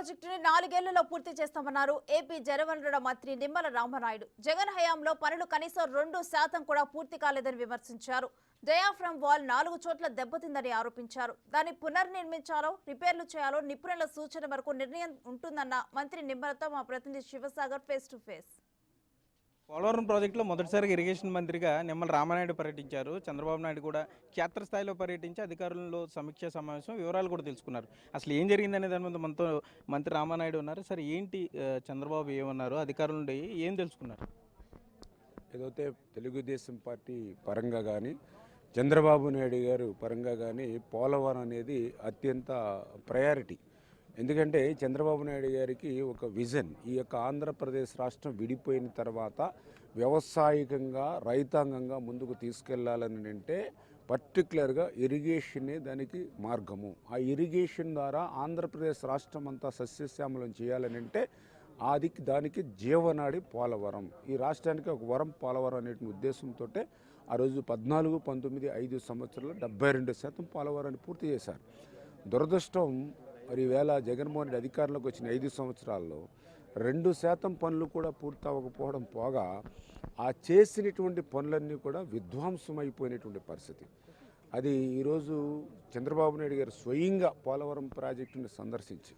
ప్రాజెక్టుని 4 ఏళ్లలో పూర్తి చేస్తామన్నారు ఏపీ జలవనరుల మంత్రి నిమ్మల రామనాయుడు. జగన్ హయాంలో పనులు కనీసం 2% కూడా పూర్తి కాలేదని విమర్శించారు. డయాఫ్రమ్ వాల్ 4 చోట్ల దెబ్బతిందని ఆరోపించారు. దాన్ని పునర్నిర్మించాలో, రిపేర్లు చేయాలో నిపుణుల సూచన వరకు నిర్ణయం ఉంటుందన్న మంత్రి నిమ్మలతో మా ప్రతినిధి Shivasagar face to face. Polavaram ప్రాజెక్టులో మొదటిసారిగా ఇరిగేషన్ మంత్రిగా నిమ్మల రామానాయుడు పర్యటించారు. చంద్రబాబు నాయుడు కూడా క్షేత్రస్థాయిలో పర్యటించి అధికారులలో సమీక్షా సమావేశం వివరాలు కూడా తెలుసుకున్నారు. అసలు ఏం జరిగిందనే దాని మీద మనతో మంత్రి రామానాయుడు ఉన్నారు. సరే ఏంటి చంద్రబాబు ఏమన్నారు, అధికారుల నుండి ఏం తెలుసుకున్నారు? ఏదైతే తెలుగుదేశం పార్టీ పరంగా కానీ చంద్రబాబు నాయుడు గారు పరంగా కానీ పోలవరం అనేది అత్యంత ప్రయారిటీ. ఎందుకంటే చంద్రబాబు నాయుడు గారికి ఒక విజన్, ఈ యొక్క ఆంధ్రప్రదేశ్ రాష్ట్రం విడిపోయిన తర్వాత వ్యవసాయకంగా రైతాంగంగా ముందుకు తీసుకెళ్లాలని అంటే పర్టికులర్గా ఇరిగేషనే దానికి మార్గము. ఆ ఇరిగేషన్ ద్వారా ఆంధ్రప్రదేశ్ రాష్ట్రం అంతా సస్యశ్యామలం చేయాలని అంటే దానికి జీవనాడి పోలవరం. ఈ రాష్ట్రానికి ఒక వరం పోలవరం అనే ఉద్దేశంతో ఆ రోజు 14, 19, 5 సంవత్సరాలు 72% పోలవరాన్ని పూర్తి చేశారు. దురదృష్టం మరి ఈవేళ జగన్మోహన్ రెడ్డి అధికారంలోకి వచ్చిన 5 సంవత్సరాల్లో 2% పనులు కూడా పూర్తి అవ్వకపోవడం పోగా ఆ చేసినటువంటి పనులన్నీ కూడా విధ్వంసం అయిపోయినటువంటి పరిస్థితి. అది ఈరోజు చంద్రబాబు నాయుడు గారు స్వయంగా పోలవరం ప్రాజెక్టుని సందర్శించి,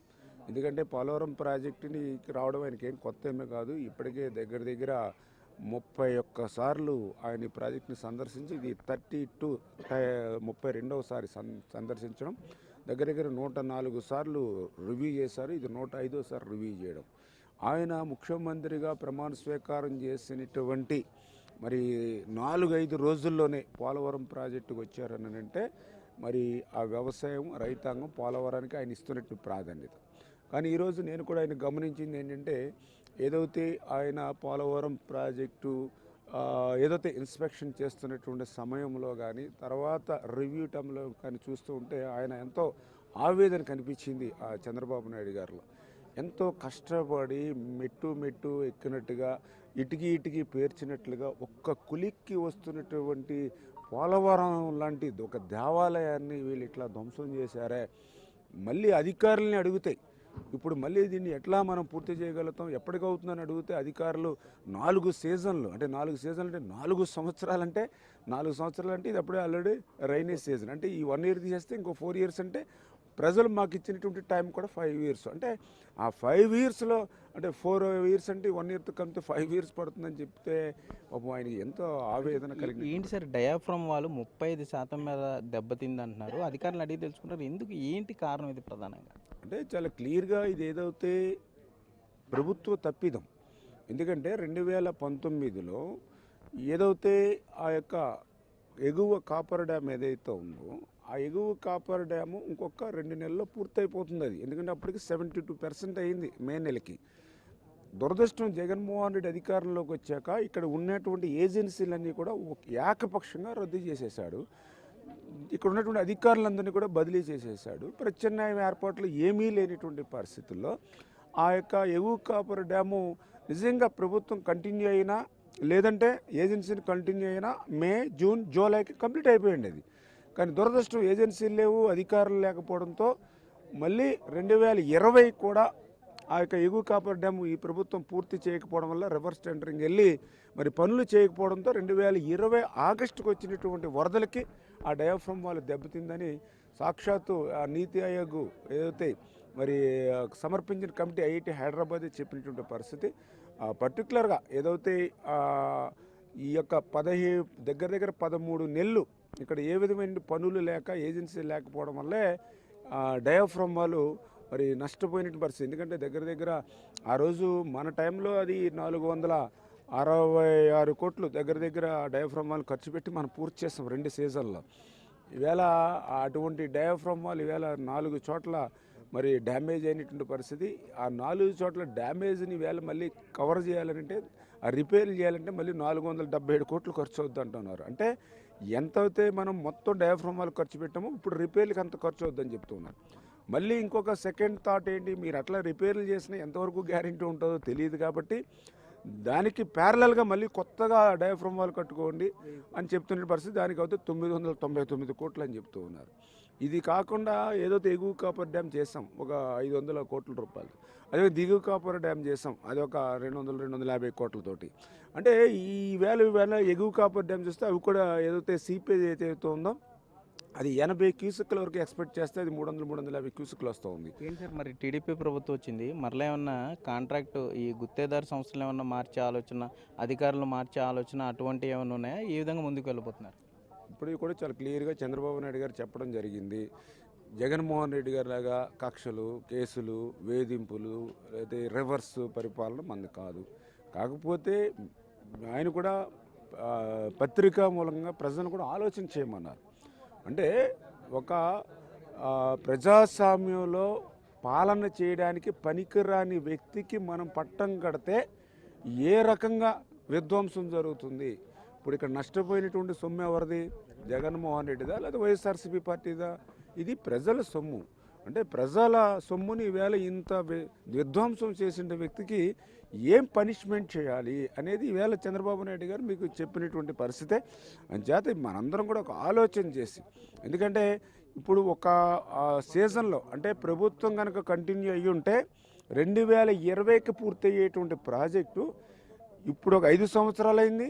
ఎందుకంటే పోలవరం ప్రాజెక్టుని రావడం ఆయనకి ఏం కొత్త ఏమీ కాదు. ఇప్పటికే దగ్గర దగ్గర 31 సార్లు ఆయన ఈ ప్రాజెక్టుని సందర్శించి ఇది 32వసారి సందర్శించడం, దగ్గర దగ్గర 104 సార్లు రివ్యూ చేశారు. ఇది 105వసారి రివ్యూ చేయడం. ఆయన ముఖ్యమంత్రిగా ప్రమాణ స్వీకారం చేసినటువంటి మరి 4-5 రోజుల్లోనే పోలవరం ప్రాజెక్టుకు వచ్చారని అంటే మరి ఆ వ్యవసాయం రైతాంగం పోలవరానికి ఆయన ఇస్తున్నట్టు ప్రాధాన్యత. కానీ ఈరోజు నేను కూడా ఆయన గమనించింది ఏంటంటే ఏదైతే ఆయన పోలవరం ప్రాజెక్టు ఏదైతే ఇన్స్పెక్షన్ చేస్తున్నటువంటి సమయంలో కానీ తర్వాత రివ్యూ టైంలో కానీ చూస్తూ ఉంటే ఆయన ఎంతో ఆవేదన కనిపించింది. ఆ చంద్రబాబు నాయుడు గారిలో ఎంతో కష్టపడి మెట్టు ఎక్కినట్టుగా ఇటుకి పేర్చినట్లుగా ఒక్క కులిక్కి వస్తున్నటువంటి పోలవరం లాంటి ఒక దేవాలయాన్ని వీళ్ళు ఇట్లా ధ్వంసం చేశారే. మళ్ళీ అధికారులని అడుగుతాయి, ఇప్పుడు మళ్ళీ దీన్ని ఎట్లా మనం పూర్తి చేయగలుగుతాం, ఎప్పటికవుతుందని అడిగితే అధికారులు 4 సీజన్లు అంటే 4 సీజన్లు అంటే 4 సంవత్సరాలు అంటే 4 సంవత్సరాలు అంటే ఇది అప్పుడే ఆల్రెడీ రైనీ సీజన్ అంటే ఈ 1 ఇయర్ తీసేస్తే ఇంకో 4 ఇయర్స్ అంటే ప్రజలు మాకు ఇచ్చినటువంటి టైం కూడా 5 ఇయర్స్. అంటే ఆ 5 ఇయర్స్లో అంటే 4 ఇయర్స్ అంటే 1 ఇయర్తో కలిపితే 5 ఇయర్స్ పడుతుందని చెప్తే పాపం ఆయనకి ఎంతో ఆవేదన కలిగింది. ఏంటి సార్ డయాఫ్రమ్ వాళ్ళు 35% మీద దెబ్బతింది అంటున్నారు. అధికారులు అడిగి తెలుసుకుంటారు, ఎందుకు ఏంటి కారణం ఇది ప్రధానంగా? అంటే చాలా క్లియర్గా ఇది ఏదైతే ప్రభుత్వ తప్పిదం. ఎందుకంటే 2019లో ఏదైతే ఆ యొక్క ఎగువ కాపర్ డ్యామ్ ఏదైతే ఉందో ఆ ఎగువ కాపర్ డ్యాము ఇంకొక 2 నెలల్లో పూర్తయిపోతుంది. అది ఎందుకంటే అప్పటికి 72% అయింది మే నెలకి. దురదృష్టం జగన్మోహన్ రెడ్డి అధికారంలోకి వచ్చాక ఇక్కడ ఉన్నటువంటి ఏజెన్సీలన్నీ కూడా ఏకపక్షంగా రద్దు చేసేశాడు. ఇక్కడ ఉన్నటువంటి అధికారులందరినీ కూడా బదిలీ చేసేశాడు. ప్రత్యామ్నాయ ఏర్పాట్లు ఏమీ లేనిటువంటి పరిస్థితుల్లో ఆ యొక్క ఎగువ కాపర్ డ్యాము నిజంగా ప్రభుత్వం కంటిన్యూ అయినా లేదంటే ఏజెన్సీని కంటిన్యూ అయినా మే, జూన్, జూలైకి కంప్లీట్ అయిపోయింది అది. కానీ దురదృష్టం ఏజెన్సీలు లేవు, అధికారులు లేకపోవడంతో మళ్ళీ 2020 కూడా ఆ యొక్క ఎగువ కాపర్ డ్యాము ఈ ప్రభుత్వం పూర్తి చేయకపోవడం వల్ల రివర్స్ టెండరింగ్ వెళ్ళి మరి పనులు చేయకపోవడంతో 2020 ఆగస్టుకు వచ్చినటువంటి వరదలకి ఆ డయాఫ్రమ్ వాళ్ళు దెబ్బతిందని సాక్షాత్తు ఆ నీతి ఆయోగ్ ఏదైతే మరి సమర్పించిన కమిటీ ఐఐటి హైదరాబాద్ చెప్పినటువంటి పరిస్థితి. పర్టికులర్గా ఏదైతే ఈ యొక్క దగ్గర దగ్గర 13 నెలలు ఇక్కడ ఏ విధమైన పనులు లేక ఏజెన్సీ లేకపోవడం వల్లే డయాఫ్రమ్ వాళ్ళు మరి నష్టపోయినట్టు పరిస్థితి. ఎందుకంటే దగ్గర దగ్గర ఆ రోజు మన టైంలో అది 466 కోట్లు దగ్గర దగ్గర డయాఫ్రమ్ వాళ్ళు ఖర్చు పెట్టి మనం పూర్తి చేస్తాం 2 సీజన్లో. ఈవేళ అటువంటి డయాఫ్రమ్ వాళ్ళు ఈవేళ 4 చోట్ల మరి డ్యామేజ్ అయినటువంటి పరిస్థితి. ఆ 4 చోట్ల డ్యామేజ్ని ఈవేళ మళ్ళీ కవర్ చేయాలంటే ఆ రిపేర్లు చేయాలంటే మళ్ళీ 477 కోట్లు ఖర్చు అవుద్ది అంటున్నారు. అంటే ఎంత అయితే మనం మొత్తం డయాఫ్రమ్ వాళ్ళు ఖర్చు పెట్టామో ఇప్పుడు రిపేర్లకి అంత ఖర్చు అవుద్దని చెప్తున్నారు. మళ్ళీ ఇంకొక సెకండ్ థాట్ ఏంటి, మీరు అట్లా రిపేర్లు చేసినా ఎంతవరకు గ్యారెంటీ ఉంటుందో తెలియదు. కాబట్టి దానికి ప్యారలల్గా మళ్ళీ కొత్తగా డయాఫ్రమ్ వాళ్ళు కట్టుకోండి అని చెప్తున్న పరిస్థితి. దానికి అయితే 999 కోట్లు అని చెప్తూ ఉన్నారు. ఇది కాకుండా ఏదైతే ఎగువ కాపర్ డ్యామ్ చేసాం ఒక 500 కోట్ల రూపాయలు, అదే దిగువ కాపర్ డ్యామ్ చేసాం అది ఒక 250 కోట్లతోటి. అంటే ఈవేళ ఎగువ కాపర్ డ్యామ్ చూస్తే అవి కూడా ఏదైతే సీపేజ్ ఏదైతే ఉందో అది 80 క్యూసెక్ల వరకు ఎక్స్పెక్ట్ చేస్తే అది 350 క్యూసెక్లు వస్తూ ఉంది. ఏంటి సార్ మరి టీడీపీ ప్రభుత్వం వచ్చింది, మరలా ఏమన్నా కాంట్రాక్ట్ ఈ గుత్తేదారు సంస్థలు ఏమన్నా మార్చే ఆలోచన, అధికారులు మార్చే ఆలోచన అటువంటివి ఏమైనా ఉన్నాయా? ఏ విధంగా ముందుకు వెళ్ళిపోతున్నారు? ఇప్పుడు కూడా చాలా క్లియర్గా చంద్రబాబు నాయుడు గారు చెప్పడం జరిగింది. జగన్మోహన్ రెడ్డి గారి లాగా కక్షలు, కేసులు, వేధింపులు అయితే రివర్స్ పరిపాలన మంది కాదు. కాకపోతే ఆయన కూడా పత్రికా మూలంగా ప్రజలను కూడా ఆలోచన చేయమన్నారు. అంటే ఒక ప్రజాస్వామ్యంలో పాలన చేయడానికి పనికిరాని వ్యక్తికి మనం పట్టం కడితే ఏ రకంగా విధ్వంసం జరుగుతుంది? ఇప్పుడు ఇక్కడ నష్టపోయినటువంటి సొమ్ము ఎవరిది? జగన్మోహన్ రెడ్డిదా లేదా వైఎస్ఆర్సీపీ పార్టీదా? ఇది ప్రజల సొమ్ము. అంటే ప్రజల సొమ్ముని ఈవేళ ఇంత విధ్వంసం చేసిన వ్యక్తికి ఏం పనిష్మెంట్ చేయాలి అనేది ఈవేళ చంద్రబాబు నాయుడు గారు మీకు చెప్పినటువంటి పరిస్థితే. అంచేత మనందరం కూడా ఒక ఆలోచన చేసి, ఎందుకంటే ఇప్పుడు ఒక సీజన్లో అంటే ప్రభుత్వం కనుక కంటిన్యూ అయ్యి ఉంటే 2020కి పూర్తయ్యేటువంటి ప్రాజెక్టు ఇప్పుడు ఒక 5 సంవత్సరాలు అయింది,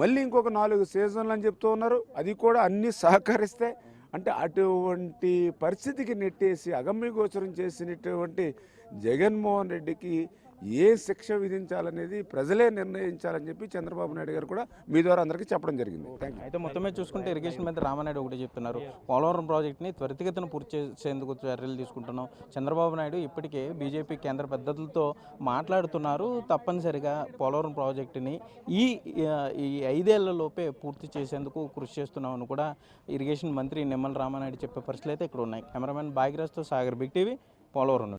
మళ్ళీ ఇంకొక 4 సీజన్లు అని చెప్తూ ఉన్నారు. అది కూడా అన్నీ సహకరిస్తే అంటే అటువంటి పరిస్థితికి నెట్టేసి అగమ్యగోచరం చేసినటువంటి జగన్మోహన్ రెడ్డికి ఏ శిక్ష విధించాలనేది ప్రజలే నిర్ణయించాలని చెప్పి చంద్రబాబు నాయుడు గారు కూడా మీ ద్వారా అందరికీ చెప్పడం జరిగింది. అయితే మొత్తమే చూసుకుంటే ఇరిగేషన్ మంత్రి రామానాయుడు ఒకటి చెప్తున్నారు, పోలవరం ప్రాజెక్టుని త్వరితగతిన పూర్తి చేసేందుకు చర్యలు తీసుకుంటున్నాం. చంద్రబాబు నాయుడు ఇప్పటికే బీజేపీ కేంద్ర పెద్దలతో మాట్లాడుతున్నారు, తప్పనిసరిగా పోలవరం ప్రాజెక్టుని ఈ 5 ఏళ్లలోపే పూర్తి చేసేందుకు కృషి చేస్తున్నామని కూడా ఇరిగేషన్ మంత్రి నిమ్మల రామానాయుడు చెప్పే పరిస్థితులు అయితే ఇక్కడ ఉన్నాయి. కెమెరామెన్ భాగ్యరాజ్తో సాగర్, బిగ్ టీవీ, పోలవరం.